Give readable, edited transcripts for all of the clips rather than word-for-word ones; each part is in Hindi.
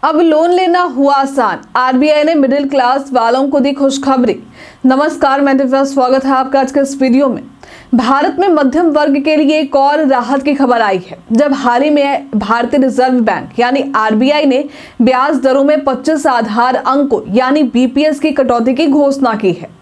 अब लोन लेना हुआ आसान। आरबीआई ने मिडिल क्लास वालों को दी खुशखबरी। नमस्कार, मैं दिव्या, स्वागत है आपका आज के इस वीडियो में। भारत में मध्यम वर्ग के लिए एक और राहत की खबर आई है, जब हाल ही में भारतीय रिजर्व बैंक यानी आरबीआई ने ब्याज दरों में 25 आधार अंकों यानी बीपीएस की कटौती की घोषणा की है।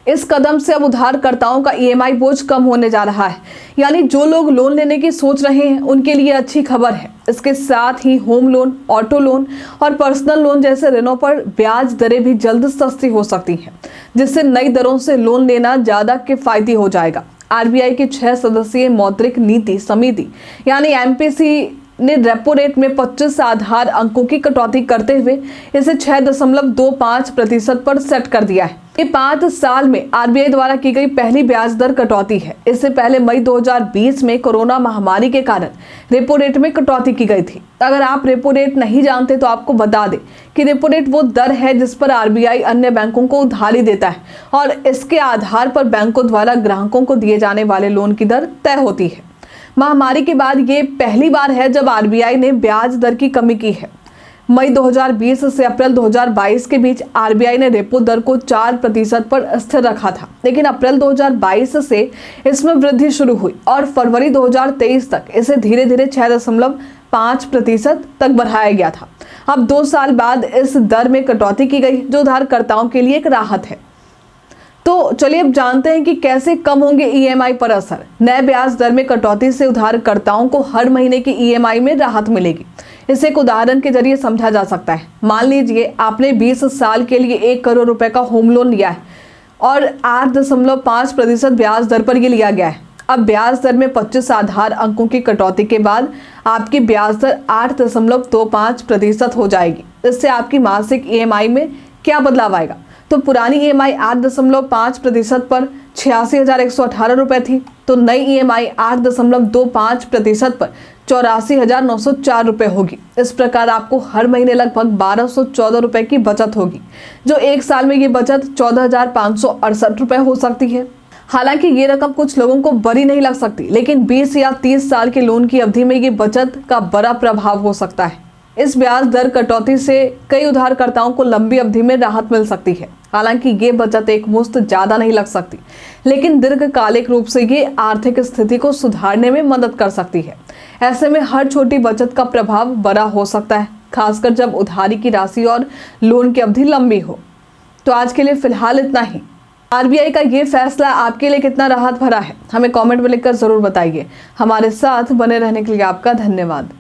इस कदम से अब उधारकर्ताओं का ईएमआई बोझ कम होने जा रहा है, यानी जो लोग लोन लेने की सोच रहे हैं उनके लिए अच्छी खबर है। इसके साथ ही होम लोन, ऑटो लोन और पर्सनल लोन जैसे ऋणों पर ब्याज दरें भी जल्द सस्ती हो सकती हैं, जिससे नई दरों से लोन लेना ज्यादा किफायती हो जाएगा। आरबीआई की 6 सदस्यीय मौद्रिक नीति समिति यानी एमपीसी ने रेपो रेट में 25 आधार अंकों की कटौती करते हुए इसे 6.25% पर सेट कर दिया है। ये 5 साल में आरबीआई द्वारा की गई पहली ब्याज दर कटौती है। इससे पहले मई 2020 में कोरोना महामारी के कारण रेपो रेट में कटौती की गई थी। अगर आप रेपो रेट नहीं जानते तो आपको बता दें कि रेपो रेट वो दर है जिस पर आरबीआई अन्य बैंकों को उधारी देता है और इसके आधार पर बैंकों द्वारा ग्राहकों को दिए जाने वाले लोन की दर तय होती है। महामारी के बाद ये पहली बार है जब आरबीआई ने ब्याज दर की कमी की है। मई 2020 से अप्रैल 2022 के बीच आरबीआई ने रेपो दर को 4% पर स्थिर रखा था, लेकिन अप्रैल 2022 से इसमें वृद्धि शुरू हुई और फरवरी 2023 तक इसे धीरे धीरे 6.5% तक बढ़ाया गया था। अब 2 साल बाद इस दर में कटौती की गई, जो उधारकर्ताओं के लिए एक राहत है। तो चलिए अब जानते हैं कि कैसे कम होंगे ईएमआई पर असर। नए ब्याज दर में कटौती से उधारकर्ताओं को हर महीने की ईएमआई में राहत मिलेगी। इसे एक उदाहरण के जरिए समझा जा सकता है। मान लीजिए आपने 20 साल के लिए 1 करोड़ रुपए का होम लोन लिया है और 8.5% ब्याज दर पर यह लिया गया है। अब ब्याज दर में 25 आधार अंकों की कटौती के बाद आपकी ब्याज दर 8.25% हो जाएगी। इससे आपकी मासिक ईएमआई में क्या बदलाव आएगा? तो पुरानी ईएमआई 8.5% पर 86,118 रुपए थी, तो नई ईएमआई 8.25% पर 84,904 रुपए होगी। इस प्रकार आपको हर महीने लगभग 1,214 रुपए की बचत होगी, जो एक साल में ये बचत 14,568 रुपए हो सकती है। हालांकि ये रकम कुछ लोगों को बड़ी नहीं लग सकती, लेकिन 20 या 30 साल के लोन की अवधि में ये बचत का बड़ा प्रभाव हो सकता है। इस ब्याज दर कटौती से कई उधारकर्ताओं को लंबी अवधि में राहत मिल सकती है। हालांकि ये बचत एक मुश्त ज्यादा नहीं लग सकती, लेकिन दीर्घकालिक रूप से ये आर्थिक स्थिति को सुधारने में मदद कर सकती है। ऐसे में हर छोटी बचत का प्रभाव बड़ा हो सकता है, खासकर जब उधारी की राशि और लोन की अवधि लंबी हो। तो आज के लिए फिलहाल इतना ही। आरबीआई का ये फैसला आपके लिए कितना राहत भरा है, हमें कमेंट में लिखकर जरूर बताइए। हमारे साथ बने रहने के लिए आपका धन्यवाद।